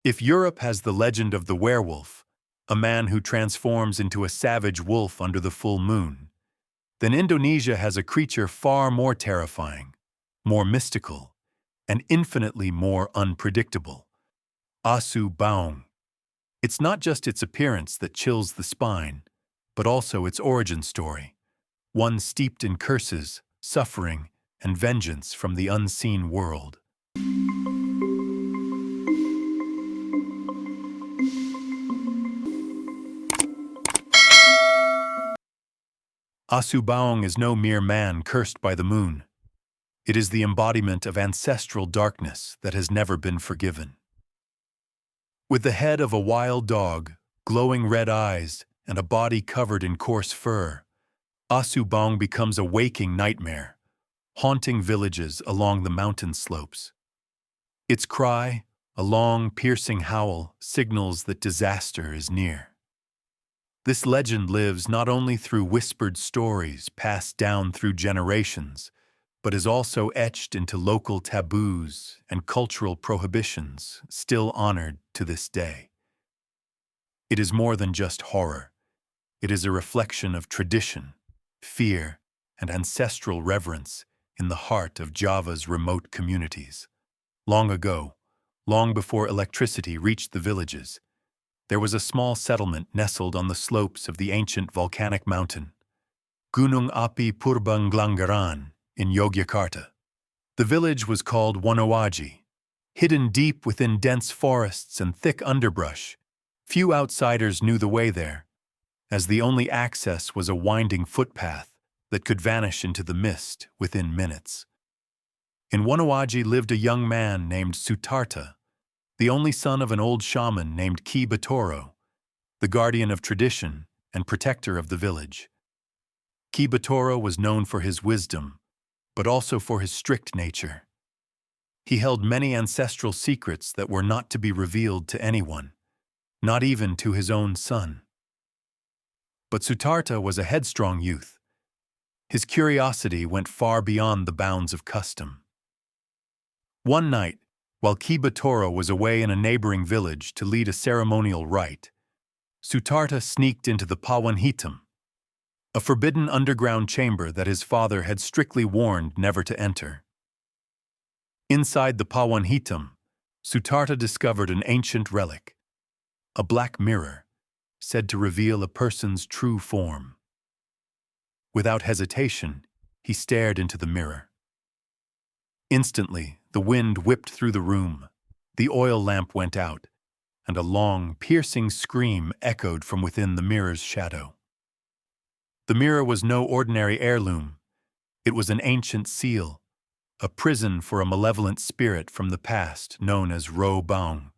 If Europe has the legend of the werewolf, a man who transforms into a savage wolf under the full moon, then Indonesia has a creature far more terrifying, more mystical, and infinitely more unpredictable. Asu Baung. It's not just its appearance that chills the spine, but also its origin story, one steeped in curses, suffering, and vengeance from the unseen world. Asubaong is no mere man cursed by the moon. It is the embodiment of ancestral darkness that has never been forgiven. With the head of a wild dog, glowing red eyes, and a body covered in coarse fur, Asubaong becomes a waking nightmare, haunting villages along the mountain slopes. Its cry, a long, piercing howl, signals that disaster is near. This legend lives not only through whispered stories passed down through generations, but is also etched into local taboos and cultural prohibitions still honored to this day. It is more than just horror. It is a reflection of tradition, fear, and ancestral reverence in the heart of Java's remote communities. Long ago, long before electricity reached the villages, there was a small settlement nestled on the slopes of the ancient volcanic mountain, Gunung Api Purbangglanggaran in Yogyakarta. The village was called Wonowaji. Hidden deep within dense forests and thick underbrush, few outsiders knew the way there, as the only access was a winding footpath that could vanish into the mist within minutes. In Wonowaji lived a young man named Sutarta, the only son of an old shaman named Ki Batoro, the guardian of tradition and protector of the village. Ki Batoro was known for his wisdom, but also for his strict nature. He held many ancestral secrets that were not to be revealed to anyone, not even to his own son. But Sutarta was a headstrong youth. His curiosity went far beyond the bounds of custom. One night, while Ki Batoro was away in a neighboring village to lead a ceremonial rite, Sutarta sneaked into the Pawanhitam, a forbidden underground chamber that his father had strictly warned never to enter. Inside the Pawanhitam, Sutarta discovered an ancient relic, a black mirror, said to reveal a person's true form. Without hesitation, he stared into the mirror. Instantly, the wind whipped through the room, the oil lamp went out, and a long, piercing scream echoed from within the mirror's shadow. The mirror was no ordinary heirloom. It was an ancient seal, a prison for a malevolent spirit from the past known as Ro Baung.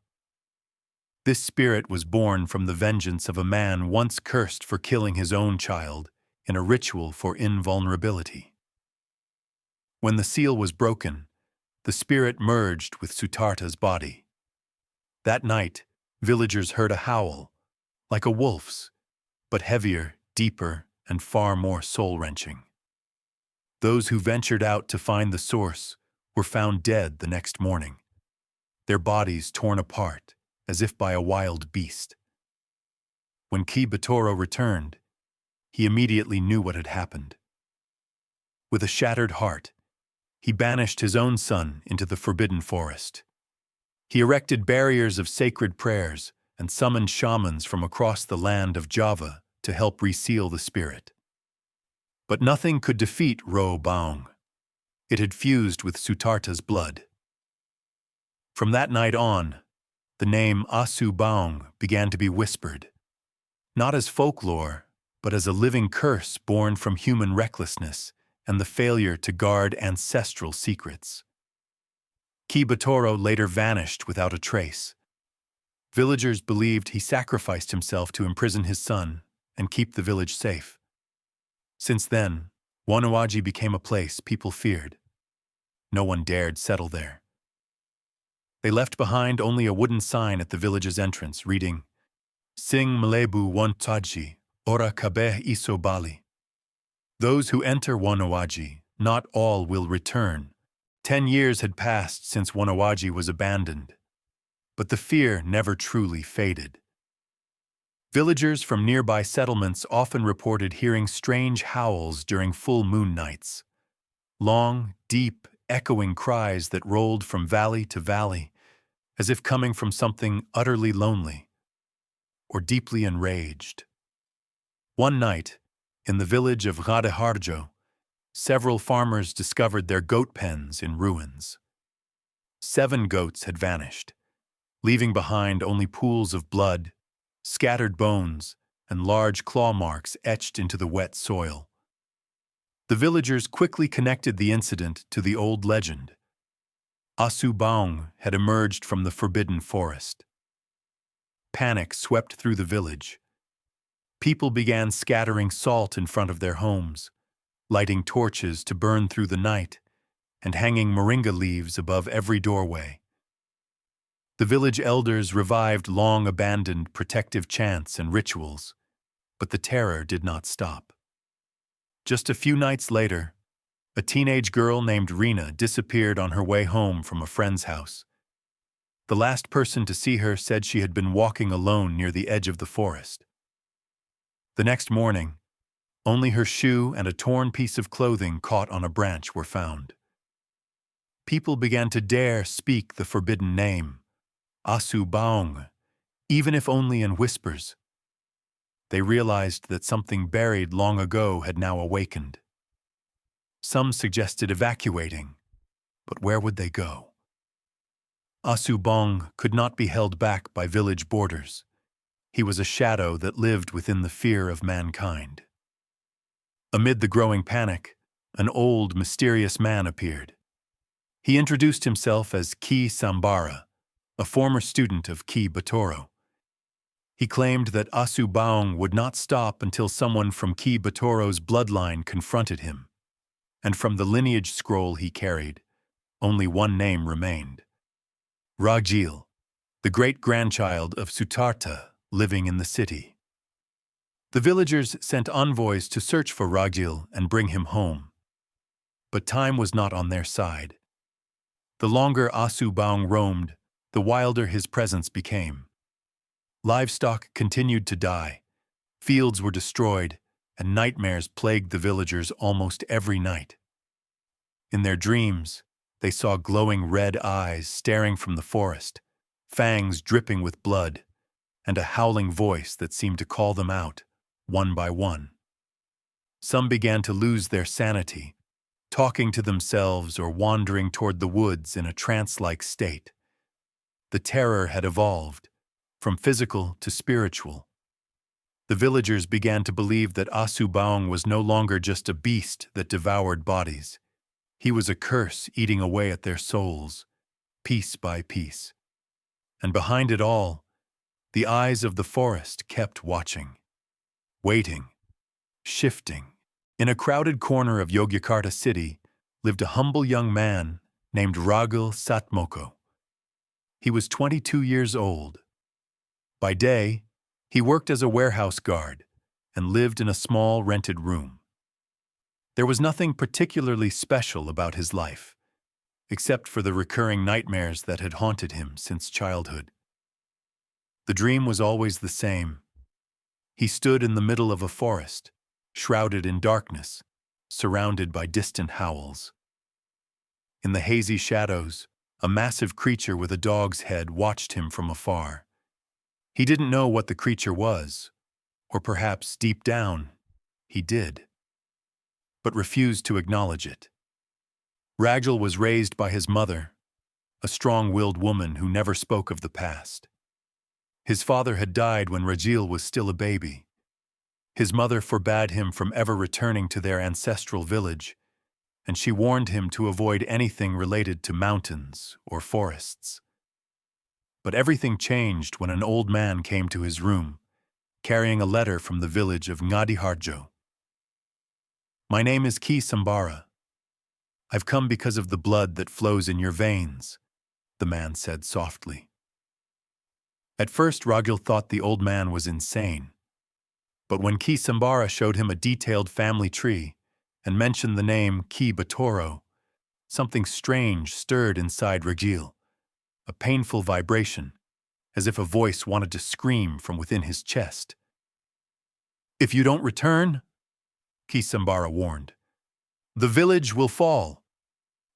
This spirit was born from the vengeance of a man once cursed for killing his own child in a ritual for invulnerability. When the seal was broken, the spirit merged with Sutarta's body. That night, villagers heard a howl, like a wolf's, but heavier, deeper, and far more soul-wrenching. Those who ventured out to find the source were found dead the next morning, their bodies torn apart as if by a wild beast. When Ki Batoro returned, he immediately knew what had happened. With a shattered heart, he banished his own son into the forbidden forest. He erected barriers of sacred prayers and summoned shamans from across the land of Java to help reseal the spirit. But nothing could defeat Ro Baung. It had fused with Sutarta's blood. From that night on, the name Asu Baung began to be whispered, not as folklore, but as a living curse born from human recklessness and the failure to guard ancestral secrets. Ki Batoro later vanished without a trace. Villagers believed he sacrificed himself to imprison his son and keep the village safe. Since then, Wonowaji became a place people feared. No one dared settle there. They left behind only a wooden sign at the village's entrance reading, Sing Mlebu Wontaji, Ora Kabeh Iso Bali. Those who enter Wonowaji, not all will return. 10 years had passed since Wonowaji was abandoned. But the fear never truly faded. Villagers from nearby settlements often reported hearing strange howls during full moon nights. Long, deep, echoing cries that rolled from valley to valley, as if coming from something utterly lonely or deeply enraged. One night, in the village of Radeharjo, several farmers discovered their goat pens in ruins. 7 goats had vanished, leaving behind only pools of blood, scattered bones, and large claw marks etched into the wet soil. The villagers quickly connected the incident to the old legend. Asubaung had emerged from the forbidden forest. Panic swept through the village. People began scattering salt in front of their homes, lighting torches to burn through the night, and hanging moringa leaves above every doorway. The village elders revived long-abandoned protective chants and rituals, but the terror did not stop. Just a few nights later, a teenage girl named Rena disappeared on her way home from a friend's house. The last person to see her said she had been walking alone near the edge of the forest. The next morning, only her shoe and a torn piece of clothing caught on a branch were found. People began to dare speak the forbidden name, Asubaung, even if only in whispers. They realized that something buried long ago had now awakened. Some suggested evacuating, but where would they go? Asubaung could not be held back by village borders. He was a shadow that lived within the fear of mankind. Amid the growing panic, an old, mysterious man appeared. He introduced himself as Ki Sambara, a former student of Ki Batoro. He claimed that Asubaung would not stop until someone from Ki Batoro's bloodline confronted him. And from the lineage scroll he carried, only one name remained: Rajil, the great-grandchild of Sutarta living in the city. The villagers sent envoys to search for Rajil and bring him home. But time was not on their side. The longer Asubaung roamed, the wilder his presence became. Livestock continued to die, fields were destroyed, and nightmares plagued the villagers almost every night. In their dreams, they saw glowing red eyes staring from the forest, fangs dripping with blood, and a howling voice that seemed to call them out, one by one. Some began to lose their sanity, talking to themselves or wandering toward the woods in a trance-like state. The terror had evolved, from physical to spiritual. The villagers began to believe that Asubaung was no longer just a beast that devoured bodies. He was a curse eating away at their souls, piece by piece. And behind it all, the eyes of the forest kept watching, waiting, shifting. In a crowded corner of Yogyakarta city lived a humble young man named Ragil Satmoko. He was 22 years old. By day, he worked as a warehouse guard and lived in a small rented room. There was nothing particularly special about his life, except for the recurring nightmares that had haunted him since childhood. The dream was always the same. He stood in the middle of a forest, shrouded in darkness, surrounded by distant howls. In the hazy shadows, a massive creature with a dog's head watched him from afar. He didn't know what the creature was, or perhaps deep down, he did, but refused to acknowledge it. Ragil was raised by his mother, a strong-willed woman who never spoke of the past. His father had died when Ragil was still a baby. His mother forbade him from ever returning to their ancestral village, and she warned him to avoid anything related to mountains or forests. But everything changed when an old man came to his room, carrying a letter from the village of Ngadiharjo. "My name is Ki Sambara. I've come because of the blood that flows in your veins," the man said softly. At first, Ragil thought the old man was insane. But when Ki Sambara showed him a detailed family tree and mentioned the name Ki Batoro, something strange stirred inside Ragil, a painful vibration as if a voice wanted to scream from within his chest. "If you don't return," Kisambara warned, "the village will fall.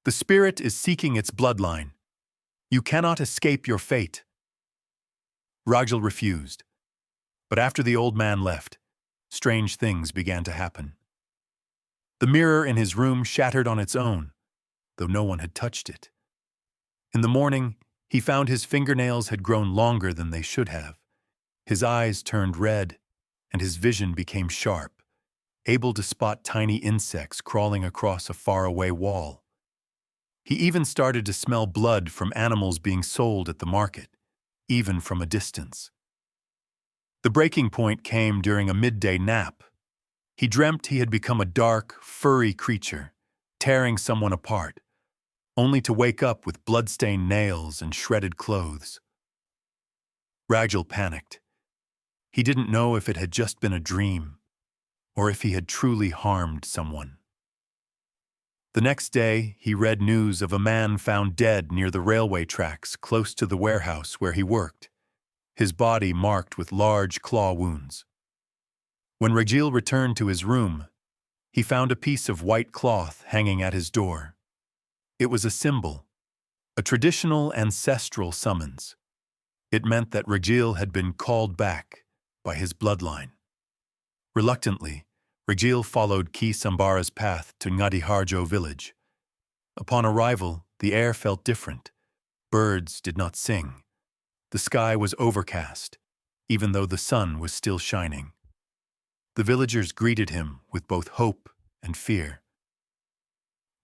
The spirit is seeking its bloodline. You cannot escape your fate." Rajal refused, but after the old man left, strange things began to happen. The mirror in his room shattered on its own, though no one had touched it. In the morning, he found his fingernails had grown longer than they should have. His eyes turned red, and his vision became sharp, able to spot tiny insects crawling across a faraway wall. He even started to smell blood from animals being sold at the market, even from a distance. The breaking point came during a midday nap. He dreamt he had become a dark, furry creature, tearing someone apart, only to wake up with blood-stained nails and shredded clothes. Rajal panicked. He didn't know if it had just been a dream, or if he had truly harmed someone. The next day, he read news of a man found dead near the railway tracks close to the warehouse where he worked, his body marked with large claw wounds. When Rajil returned to his room, he found a piece of white cloth hanging at his door. It was a symbol, a traditional ancestral summons. It meant that Rajil had been called back by his bloodline. Reluctantly, Rajil followed Kisambara's path to Ngadiharjo village. Upon arrival, the air felt different. Birds did not sing. The sky was overcast, even though the sun was still shining. The villagers greeted him with both hope and fear.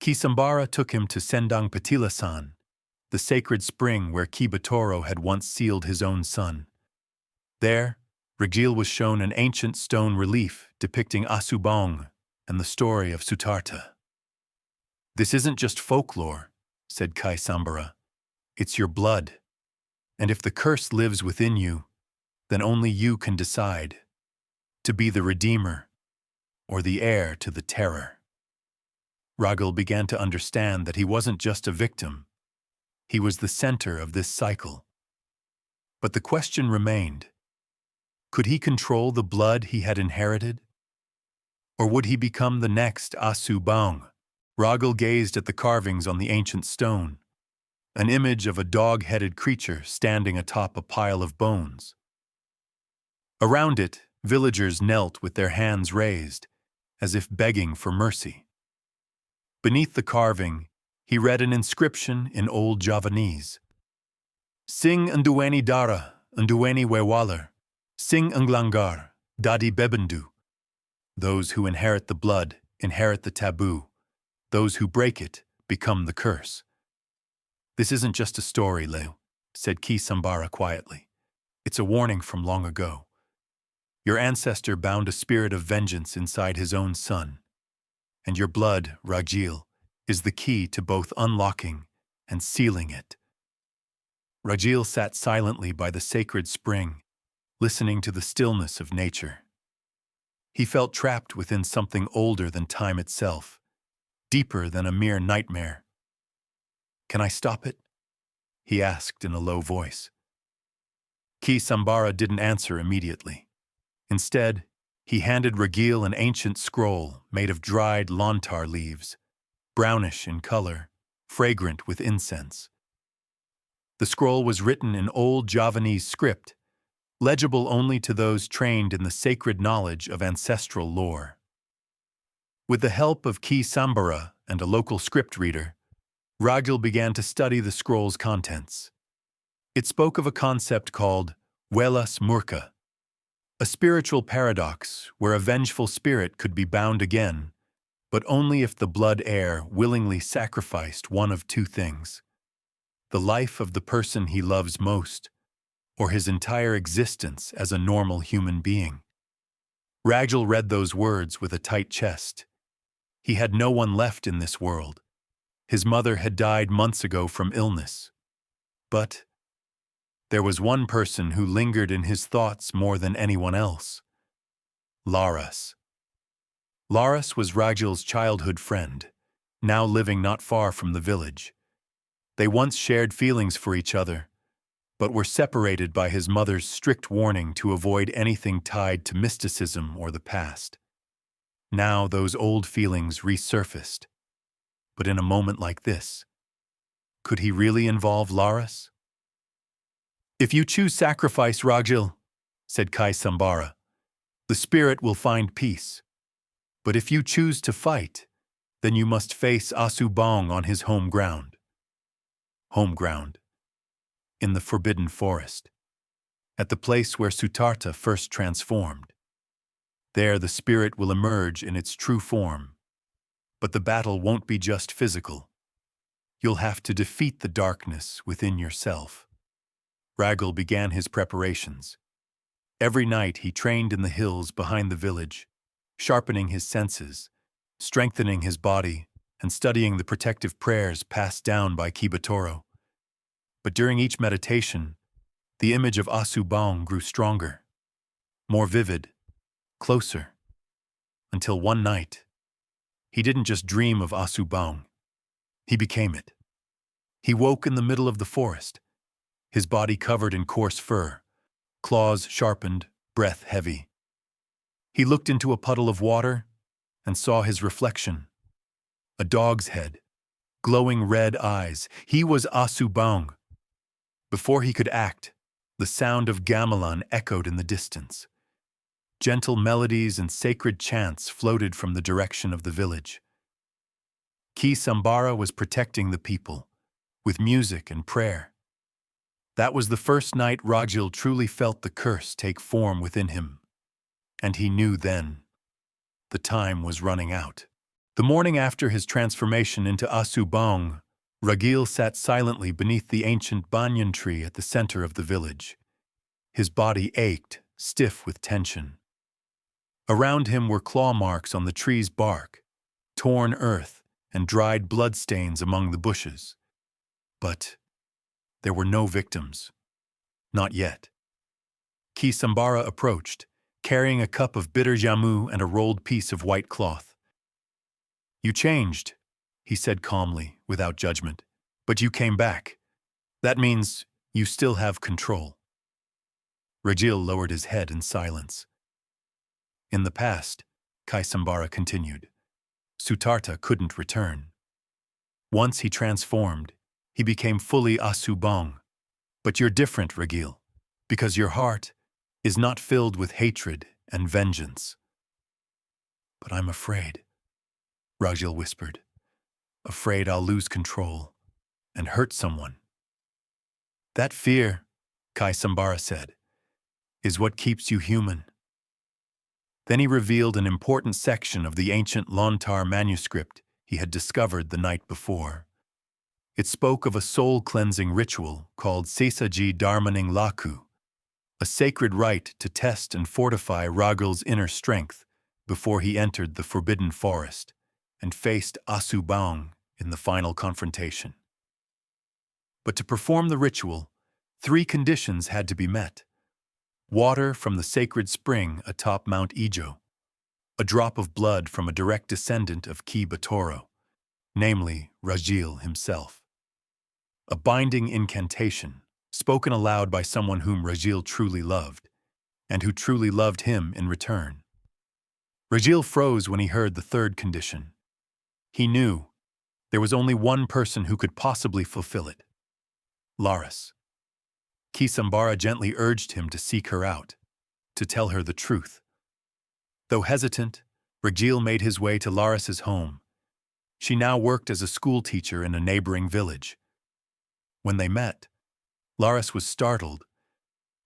Kisambara took him to Sendang Petilasan, the sacred spring where Kibatoro had once sealed his own son. There, Rajil was shown an ancient stone relief depicting Asubong and the story of Sutarta. "This isn't just folklore," said Kisambara. "It's your blood. And if the curse lives within you, then only you can decide to be the redeemer or the heir to the terror." Rajal began to understand that he wasn't just a victim. He was the center of this cycle. But the question remained. Could he control the blood he had inherited? Or would he become the next Asubong? Rajal gazed at the carvings on the ancient stone, an image of a dog-headed creature standing atop a pile of bones. Around it, villagers knelt with their hands raised, as if begging for mercy. Beneath the carving, he read an inscription in Old Javanese. "Sing Nduweni Dara, Nduweni Wewaler, Sing Nglangar, Dadi Bebendu." Those who inherit the blood inherit the taboo. Those who break it become the curse. "This isn't just a story, Leo," said Kisambara quietly. "It's a warning from long ago. Your ancestor bound a spirit of vengeance inside his own son, and your blood, Rajil, is the key to both unlocking and sealing it." Rajil sat silently by the sacred spring, listening to the stillness of nature. He felt trapped within something older than time itself, deeper than a mere nightmare. "Can I stop it?" he asked in a low voice. Kisambara didn't answer immediately. Instead, he handed Rajil an ancient scroll made of dried lontar leaves, brownish in color, fragrant with incense. The scroll was written in Old Javanese script, legible only to those trained in the sacred knowledge of ancestral lore. With the help of Kisambara and a local script reader, Rajil began to study the scroll's contents. It spoke of a concept called Welas Murka, a spiritual paradox where a vengeful spirit could be bound again, but only if the blood heir willingly sacrificed one of two things: the life of the person he loves most, or his entire existence as a normal human being. Rajil read those words with a tight chest. He had no one left in this world. His mother had died months ago from illness. But there was one person who lingered in his thoughts more than anyone else: Laras. Laras was Rajil's childhood friend, now living not far from the village. They once shared feelings for each other, but were separated by his mother's strict warning to avoid anything tied to mysticism or the past. Now those old feelings resurfaced. But in a moment like this, could he really involve Laris? "If you choose sacrifice, Rajil," said Kai Sambara, "the spirit will find peace. But if you choose to fight, then you must face Asubong on his home ground." Home ground. In the forbidden forest. At the place where Sutarta first transformed. There the spirit will emerge in its true form. But the battle won't be just physical. You'll have to defeat the darkness within yourself. Ragul began his preparations. Every night he trained in the hills behind the village, sharpening his senses, strengthening his body, and studying the protective prayers passed down by Kibatoro. But during each meditation, the image of Asubong grew stronger, more vivid, closer, until one night, he didn't just dream of Asubong, he became it. He woke in the middle of the forest, his body covered in coarse fur, claws sharpened, breath heavy. He looked into a puddle of water and saw his reflection. A dog's head, glowing red eyes. He was Asubong. Before he could act, the sound of gamelan echoed in the distance. Gentle melodies and sacred chants floated from the direction of the village. Ki Sambara was protecting the people, with music and prayer. That was the first night Rajil truly felt the curse take form within him. And he knew then. The time was running out. The morning after his transformation into Asubong, Ragil sat silently beneath the ancient banyan tree at the center of the village. His body ached, stiff with tension. Around him were claw marks on the tree's bark, torn earth, and dried bloodstains among the bushes. But there were no victims. Not yet. Ki Sambara approached, carrying a cup of bitter jamu and a rolled piece of white cloth. "You changed," he said calmly, without judgment. "But you came back. That means you still have control." Rajil lowered his head in silence. "In the past," Kai Sambara continued, "Sutarta couldn't return. Once he transformed, he became fully Asubong. But you're different, Ragil, because your heart is not filled with hatred and vengeance." "But I'm afraid," Rajil whispered. "Afraid I'll lose control and hurt someone." "That fear," Kai Sambara said, "is what keeps you human." Then he revealed an important section of the ancient Lontar manuscript he had discovered the night before. It spoke of a soul-cleansing ritual called Sesaji Darmaning Laku, a sacred rite to test and fortify Ragul's inner strength before he entered the forbidden forest and faced Asubong in the final confrontation. But to perform the ritual, 3 conditions had to be met. Water from the sacred spring atop Mount Ijo, a drop of blood from a direct descendant of Ki Batoro, namely Rajil himself. A binding incantation, spoken aloud by someone whom Rajil truly loved, and who truly loved him in return. Rajil froze when he heard the 3rd condition. He knew there was only one person who could possibly fulfill it. Laris. Ki Sambara gently urged him to seek her out, to tell her the truth. Though hesitant, Rajil made his way to Laris's home. She now worked as a school teacher in a neighboring village. When they met, Laris was startled,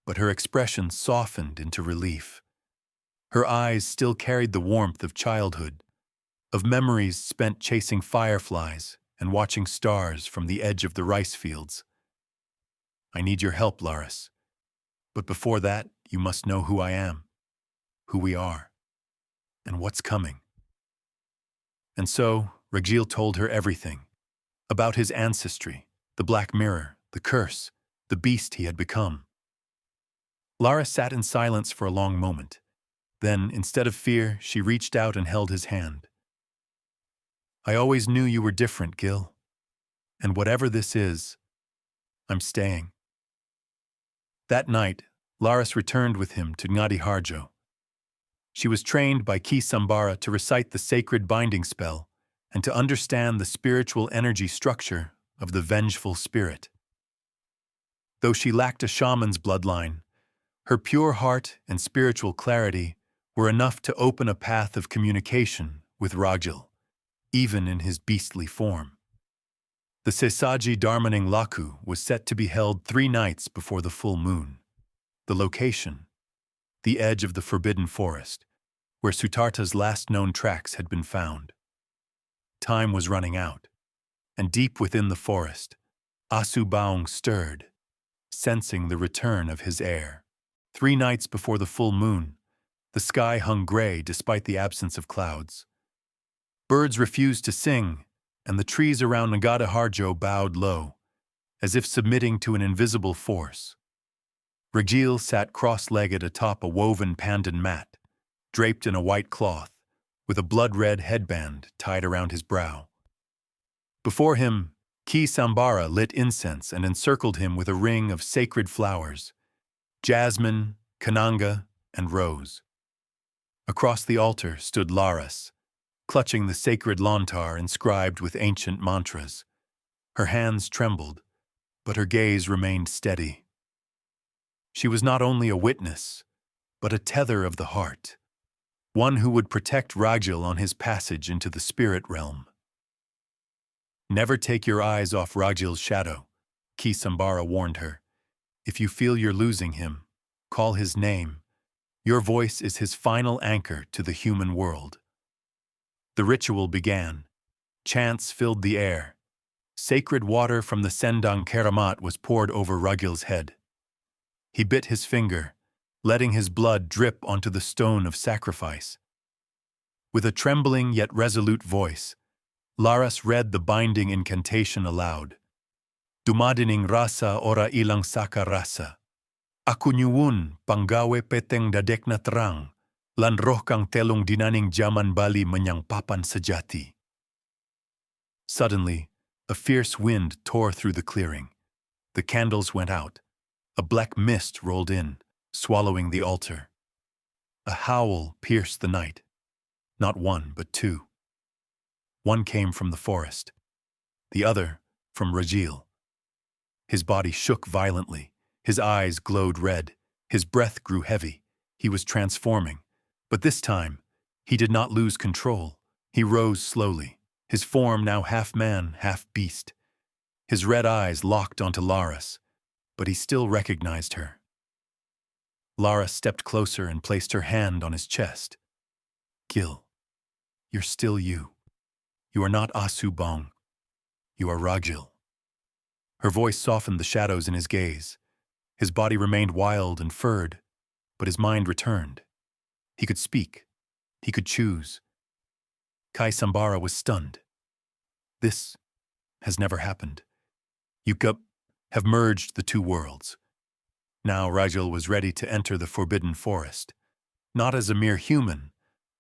but her expression softened into relief. Her eyes still carried the warmth of childhood, of memories spent chasing fireflies and watching stars from the edge of the rice fields. "I need your help, Laris. But before that, you must know who I am, who we are, and what's coming." And so, Ragil told her everything, about his ancestry, the Black Mirror, the curse, the beast he had become. Laris sat in silence for a long moment. Then, instead of fear, she reached out and held his hand. "I always knew you were different, Gil. And whatever this is, I'm staying." That night, Laris returned with him to Ngadi Harjo. She was trained by Ki Sambara to recite the sacred binding spell and to understand the spiritual energy structure of the vengeful spirit. Though she lacked a shaman's bloodline, her pure heart and spiritual clarity were enough to open a path of communication with Rajil, even in his beastly form. The Sesaji Darmaning Laku was set to be held 3 nights before the full moon. The location, the edge of the forbidden forest, where Sutarta's last known tracks had been found. Time was running out, and deep within the forest, Asu Baung stirred, sensing the return of his heir. 3 nights before the full moon, the sky hung gray despite the absence of clouds. Birds refused to sing, and the trees around Ngada Harjo bowed low, as if submitting to an invisible force. Rajil sat cross-legged atop a woven pandan mat, draped in a white cloth, with a blood-red headband tied around his brow. Before him, Ki Sambara lit incense and encircled him with a ring of sacred flowers, jasmine, kananga, and rose. Across the altar stood Laris, clutching the sacred lontar inscribed with ancient mantras. Her hands trembled, but her gaze remained steady. She was not only a witness, but a tether of the heart, one who would protect Rajil on his passage into the spirit realm. Never take your eyes off Rajil's shadow, Ki Sambara warned her. If you feel you're losing him, call his name. Your voice is his final anchor to the human world. The ritual began. Chants filled the air. Sacred water from the Sendang Keramat was poured over Rajil's head. He bit his finger, letting his blood drip onto the stone of sacrifice. With a trembling yet resolute voice, Laras read the binding incantation aloud. Dumadining rasa ora ilang saka rasa. Aku nyuwun panggawe peteng dadekna terang, lan roh kang telong dinaning jaman Bali menyang papan sejati. Suddenly, a fierce wind tore through the clearing. The candles went out. A black mist rolled in, swallowing the altar. A howl pierced the night. Not one, but 2. One came from the forest. The other from Rajil. His body shook violently. His eyes glowed red. His breath grew heavy. He was transforming. But this time, he did not lose control. He rose slowly, his form now half man, half beast. His red eyes locked onto Laris, but he still recognized her. Laris stepped closer and placed her hand on his chest. Gil, you're still you. You are not Asu Bong. You are Rajil. Her voice softened the shadows in his gaze. His body remained wild and furred, but his mind returned. He could speak. He could choose. Kai Sambara was stunned. This has never happened. You have merged the 2 worlds. Now Rajil was ready to enter the forbidden forest, not as a mere human,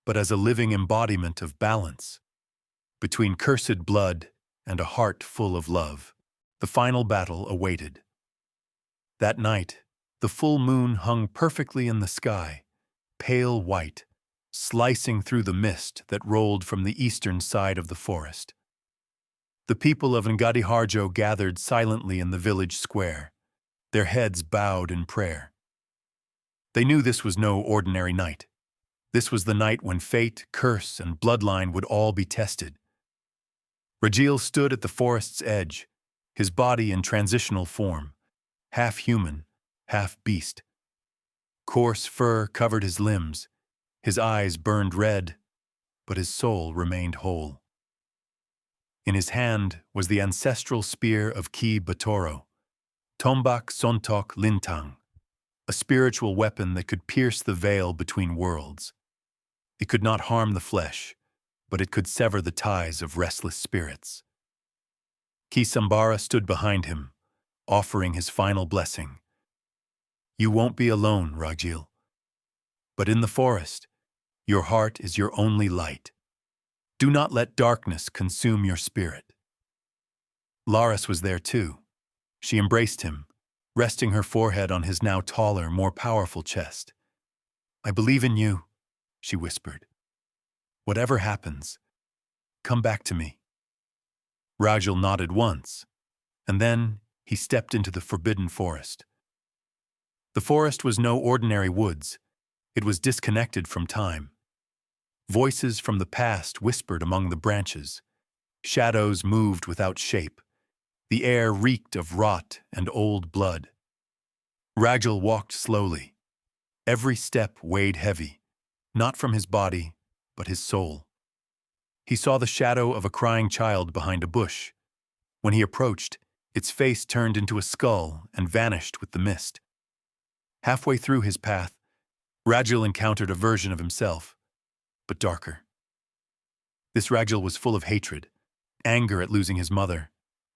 but as a living embodiment of balance. Between cursed blood and a heart full of love, the final battle awaited. That night, the full moon hung perfectly in the sky, pale white, slicing through the mist that rolled from the eastern side of the forest. The people of Ngadi Harjo gathered silently in the village square, their heads bowed in prayer. They knew this was no ordinary night. This was the night when fate, curse, and bloodline would all be tested. Rajil stood at the forest's edge, his body in transitional form, half human, half beast. Coarse fur covered his limbs, his eyes burned red, but his soul remained whole. In his hand was the ancestral spear of Ki Batoro, Tombak Sontok Lintang, a spiritual weapon that could pierce the veil between worlds. It could not harm the flesh, but it could sever the ties of restless spirits. Ki Sambara stood behind him, offering his final blessing. You won't be alone, Rajil. But in the forest, your heart is your only light. Do not let darkness consume your spirit. Laris was there too. She embraced him, resting her forehead on his now taller, more powerful chest. "I believe in you," she whispered. "Whatever happens, come back to me." Rajal nodded once, and then he stepped into the forbidden forest. The forest was no ordinary woods. It was disconnected from time. Voices from the past whispered among the branches. Shadows moved without shape. The air reeked of rot and old blood. Rajal walked slowly. Every step weighed heavy, not from his body, but his soul. He saw the shadow of a crying child behind a bush. When he approached, its face turned into a skull and vanished with the mist. Halfway through his path, Rajal encountered a version of himself, but darker. This Rajal was full of hatred, anger at losing his mother,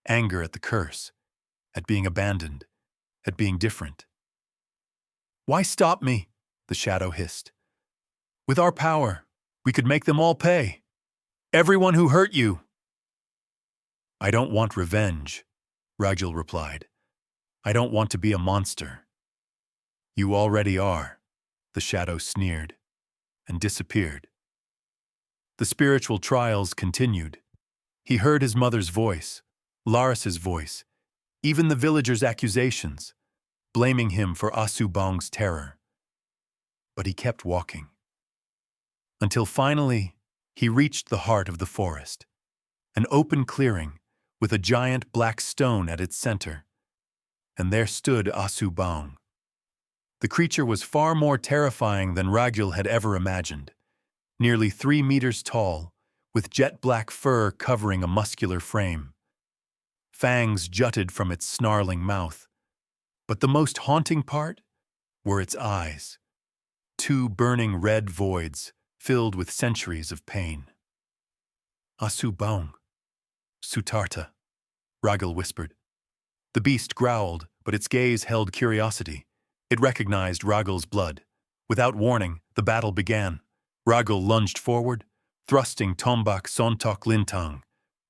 anger at the curse, at being abandoned, at being different. "Why stop me?" the shadow hissed. "With our power, we could make them all pay. Everyone who hurt you." "I don't want revenge," Rajal replied. "I don't want to be a monster." "You already are," the shadow sneered, and disappeared. The spiritual trials continued. He heard his mother's voice, Laris's voice, even the villagers' accusations, blaming him for Asubang's terror. But he kept walking. Until finally, he reached the heart of the forest, an open clearing with a giant black stone at its center. And there stood Asubang. The creature was far more terrifying than Rajal had ever imagined. Nearly 3 meters tall, with jet-black fur covering a muscular frame. Fangs jutted from its snarling mouth. But the most haunting part were its eyes. 2 burning red voids filled with centuries of pain. "Asubang, Sutarta," Rajal whispered. The beast growled, but its gaze held curiosity. It recognized Ragal's blood. Without warning, the battle began. Ragal lunged forward, thrusting Tombak Sontok Lintang,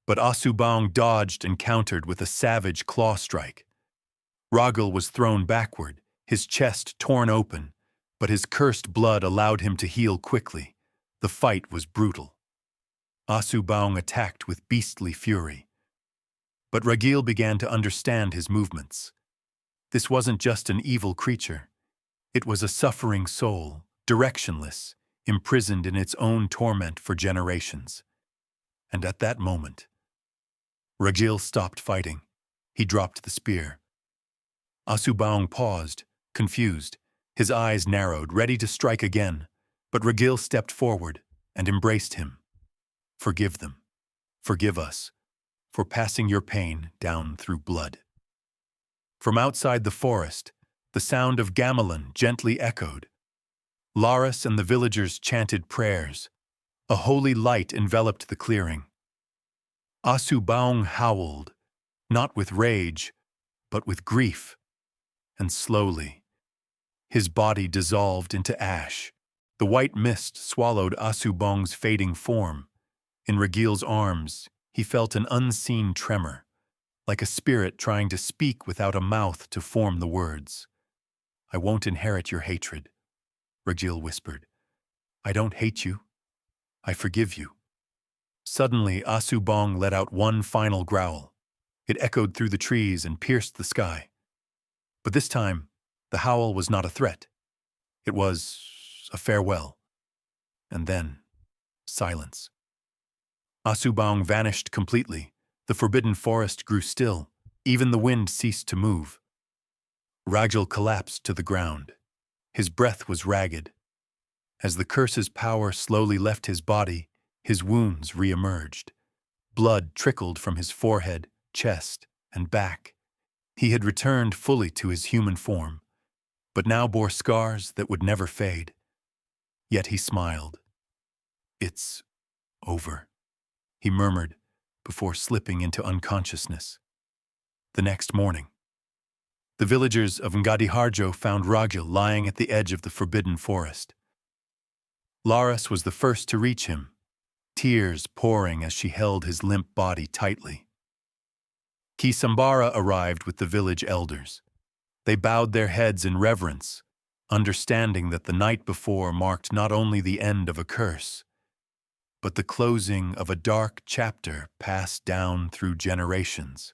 but Asubang dodged and countered with a savage claw strike. Ragal was thrown backward, his chest torn open, but his cursed blood allowed him to heal quickly. The fight was brutal. Asubang attacked with beastly fury. But Ragil began to understand his movements. This wasn't just an evil creature. It was a suffering soul, directionless, imprisoned in its own torment for generations. And at that moment, Ragil stopped fighting. He dropped the spear. Asubang paused, confused. His eyes narrowed, ready to strike again. But Ragil stepped forward and embraced him. "Forgive them. Forgive us for passing your pain down through blood." From outside the forest, the sound of gamelan gently echoed. Laris and the villagers chanted prayers. A holy light enveloped the clearing. Asubang howled, not with rage, but with grief. And slowly, his body dissolved into ash. The white mist swallowed Asubang's fading form. In Ragil's arms, he felt an unseen tremor, like a spirit trying to speak without a mouth to form the words. "I won't inherit your hatred," Ragil whispered. "I don't hate you. I forgive you." Suddenly, Asubang let out one final growl. It echoed through the trees and pierced the sky. But this time, the howl was not a threat. It was a farewell. And then, silence. Asubang vanished completely. The forbidden forest grew still. Even the wind ceased to move. Rajal collapsed to the ground. His breath was ragged. As the curse's power slowly left his body, his wounds re-emerged. Blood trickled from his forehead, chest, and back. He had returned fully to his human form, but now bore scars that would never fade. Yet he smiled. "It's over," he murmured before slipping into unconsciousness. The next morning, the villagers of Ngadiharjo found Ragil lying at the edge of the forbidden forest. Laris was the first to reach him, tears pouring as she held his limp body tightly. Kisambara arrived with the village elders. They bowed their heads in reverence, understanding that the night before marked not only the end of a curse, but the closing of a dark chapter passed down through generations.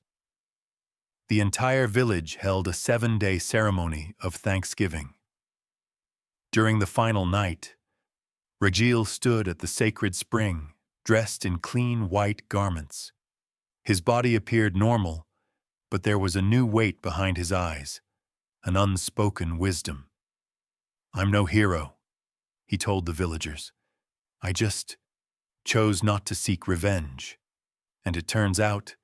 The entire village held a 7-day ceremony of thanksgiving. During the final night, Ragil stood at the sacred spring, dressed in clean white garments. His body appeared normal, but there was a new weight behind his eyes, an unspoken wisdom. "I'm no hero," he told the villagers. "I just chose not to seek revenge. And it turns out,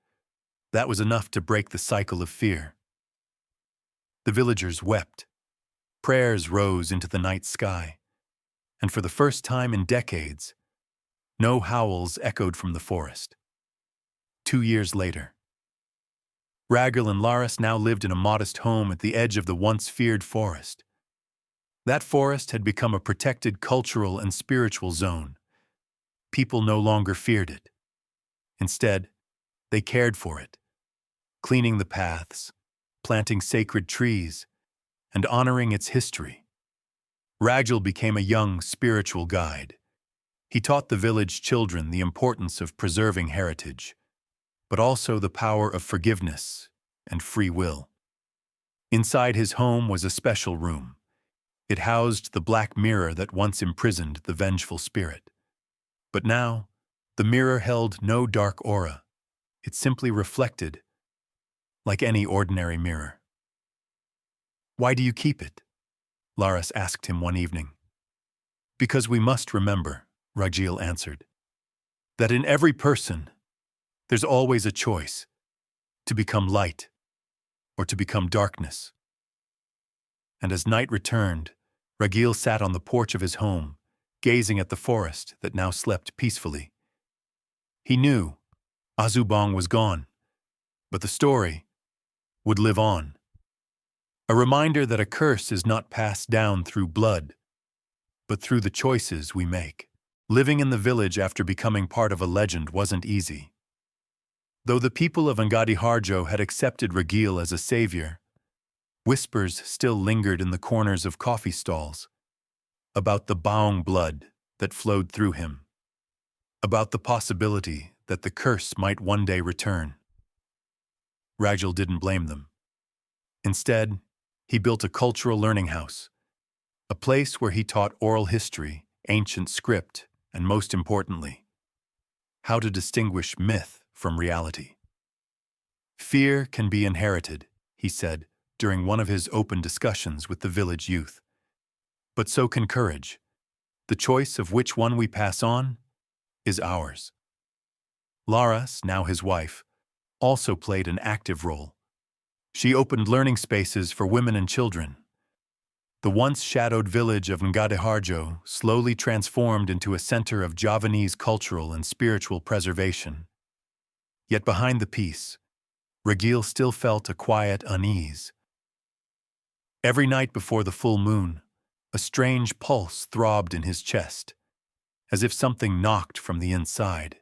that was enough to break the cycle of fear." The villagers wept. Prayers rose into the night sky. And for the first time in decades, no howls echoed from the forest. 2 years later, Ragil and Laris now lived in a modest home at the edge of the once feared forest. That forest had become a protected cultural and spiritual zone. People no longer feared it. Instead, they cared for it, cleaning the paths, planting sacred trees, and honoring its history. Ragil became a young spiritual guide. He taught the village children the importance of preserving heritage, but also the power of forgiveness and free will. Inside his home was a special room. It housed the black mirror that once imprisoned the vengeful spirit. But now, the mirror held no dark aura. It simply reflected, like any ordinary mirror. "Why do you keep it?" Laris asked him one evening. "Because we must remember," Ragil answered, "that in every person, there's always a choice to become light or to become darkness." And as night returned, Ragil sat on the porch of his home, gazing at the forest that now slept peacefully. He knew Azubong was gone, but the story would live on. A reminder that a curse is not passed down through blood, but through the choices we make. Living in the village after becoming part of a legend wasn't easy. Though the people of Ngadiharjo had accepted Ragil as a savior, whispers still lingered in the corners of coffee stalls about the Baong blood that flowed through him, about the possibility that the curse might one day return. Ragil didn't blame them. Instead, he built a cultural learning house, a place where he taught oral history, ancient script, and most importantly, how to distinguish myth from reality. "Fear can be inherited," he said during one of his open discussions with the village youth. "But so can courage. The choice of which one we pass on is ours." Laris, now his wife, also played an active role. She opened learning spaces for women and children. The once shadowed village of Ngadiharjo slowly transformed into a center of Javanese cultural and spiritual preservation. Yet behind the peace, Ragil still felt a quiet unease. Every night before the full moon, a strange pulse throbbed in his chest, as if something knocked from the inside.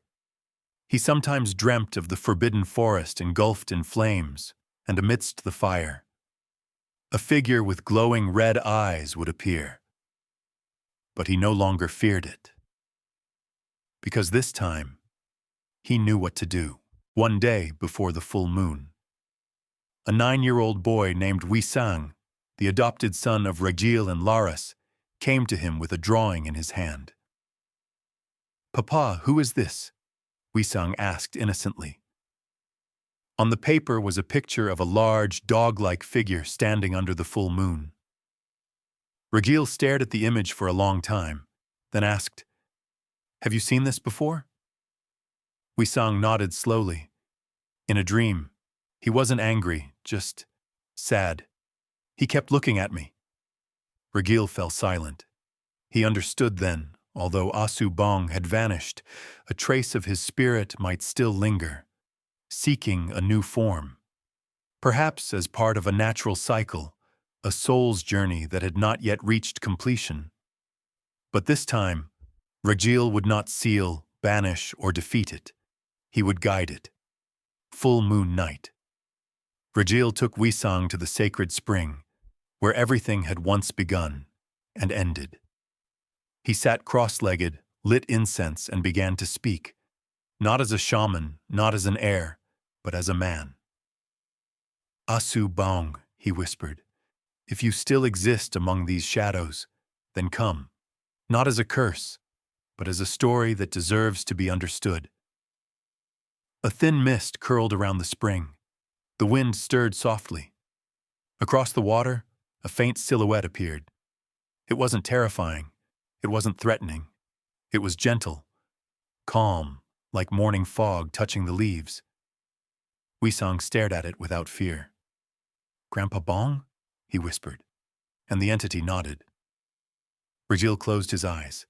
He sometimes dreamt of the forbidden forest engulfed in flames, and amidst the fire, a figure with glowing red eyes would appear. But he no longer feared it, because this time, he knew what to do. One day before the full moon, a 9-year-old boy named Wisang, the adopted son of Ragil and Laris, came to him with a drawing in his hand. "Papa, who is this?" Wisang asked innocently. On the paper was a picture of a large, dog-like figure standing under the full moon. Ragil stared at the image for a long time, then asked, "Have you seen this before?" Wisang nodded slowly. In a dream, he wasn't angry, just sad. "He kept looking at me." Ragil fell silent. He understood then, although Asubong had vanished, a trace of his spirit might still linger, seeking a new form. Perhaps as part of a natural cycle, a soul's journey that had not yet reached completion. But this time, Ragil would not seal, banish, or defeat it. He would guide it. Full moon night. Virgil took Wisang to the sacred spring, where everything had once begun and ended. He sat cross-legged, lit incense, and began to speak, not as a shaman, not as an heir, but as a man. "Asu Baung," he whispered, "if you still exist among these shadows, then come, not as a curse, but as a story that deserves to be understood." A thin mist curled around the spring. The wind stirred softly. Across the water, a faint silhouette appeared. It wasn't terrifying. It wasn't threatening. It was gentle, calm, like morning fog touching the leaves. Wisang stared at it without fear. "Grandpa Bong?" he whispered, and the entity nodded. Virgil closed his eyes.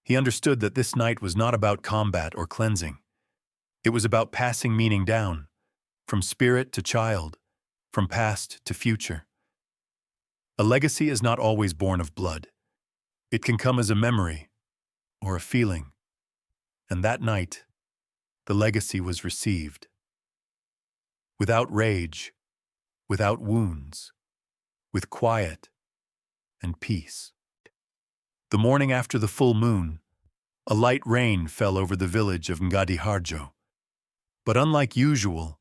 He understood that this night was not about combat or cleansing. It was about passing meaning down, from spirit to child, from past to future. A legacy is not always born of blood. It can come as a memory or a feeling. And that night, the legacy was received. Without rage, without wounds, with quiet and peace. The morning after the full moon, a light rain fell over the village of Ngadiharjo. But unlike usual,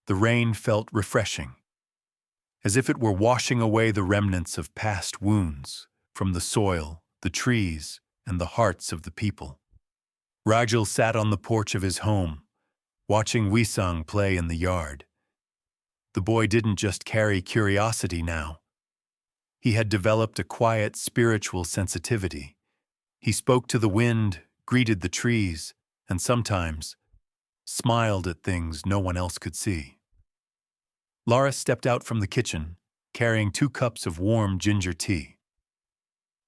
the rain felt refreshing, as if it were washing away the remnants of past wounds from the soil, the trees, and the hearts of the people. Rajal sat on the porch of his home, watching Wisang play in the yard. The boy didn't just carry curiosity now. He had developed a quiet spiritual sensitivity. He spoke to the wind, greeted the trees, and sometimes smiled at things no one else could see. Lara stepped out from the kitchen, carrying 2 cups of warm ginger tea.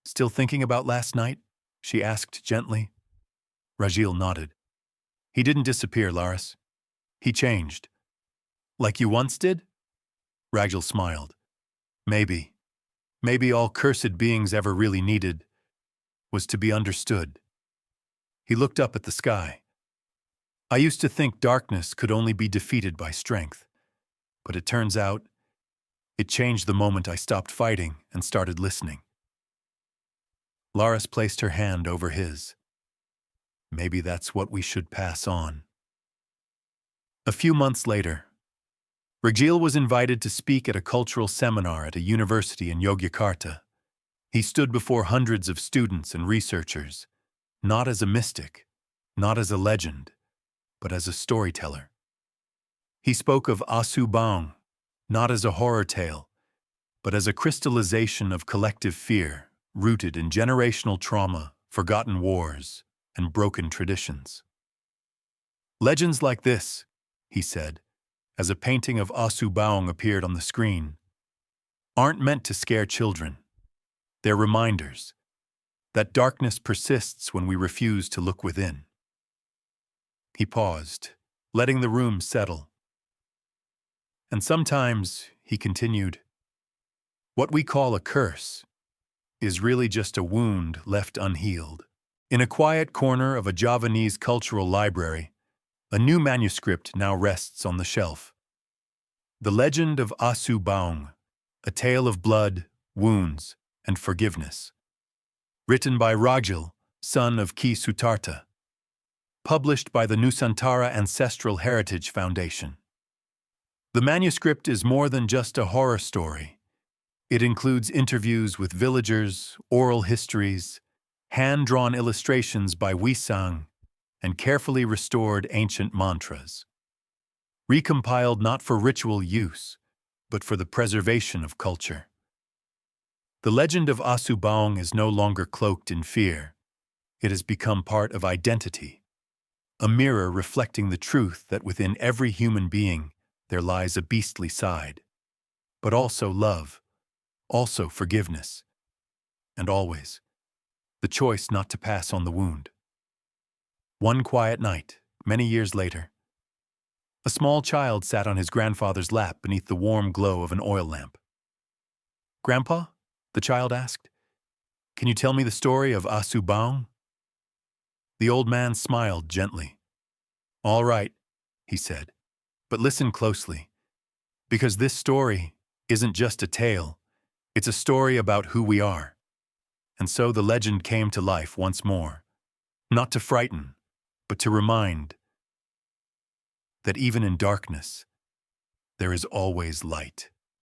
"Still thinking about last night?" she asked gently. Rajil nodded. "He didn't disappear, Laris. He changed." "Like you once did?" Rajil smiled. "Maybe. Maybe all cursed beings ever really needed was to be understood." He looked up at the sky. "I used to think darkness could only be defeated by strength. But it turns out, it changed the moment I stopped fighting and started listening." Laris placed her hand over his. "Maybe that's what we should pass on." A few months later, Virgil was invited to speak at a cultural seminar at a university in Yogyakarta. He stood before hundreds of students and researchers, not as a mystic, not as a legend, but as a storyteller. He spoke of Asu Baung, not as a horror tale, but as a crystallization of collective fear, rooted in generational trauma, forgotten wars, and broken traditions. "Legends like this," he said, as a painting of Asu Baung appeared on the screen, "aren't meant to scare children. They're reminders that darkness persists when we refuse to look within." He paused, letting the room settle. "And sometimes," he continued, "what we call a curse is really just a wound left unhealed." In a quiet corner of a Javanese cultural library, a new manuscript now rests on the shelf. The Legend of Asu Baung, a tale of blood, wounds, and forgiveness. Written by Rajil, son of Ki Sutarta. Published by the Nusantara Ancestral Heritage Foundation. The manuscript is more than just a horror story. It includes interviews with villagers, oral histories, hand-drawn illustrations by Wisang, and carefully restored ancient mantras. Recompiled not for ritual use, but for the preservation of culture. The legend of Asu Baung is no longer cloaked in fear. It has become part of identity, a mirror reflecting the truth that within every human being there lies a beastly side, but also love, also forgiveness, and always the choice not to pass on the wound. One quiet night, many years later, a small child sat on his grandfather's lap beneath the warm glow of an oil lamp. "Grandpa?" the child asked. "Can you tell me the story of Asu Baung?" The old man smiled gently. "All right," he said, "but listen closely. Because this story isn't just a tale, it's a story about who we are. And so the legend came to life once more, not to frighten, but to remind that even in darkness, there is always light.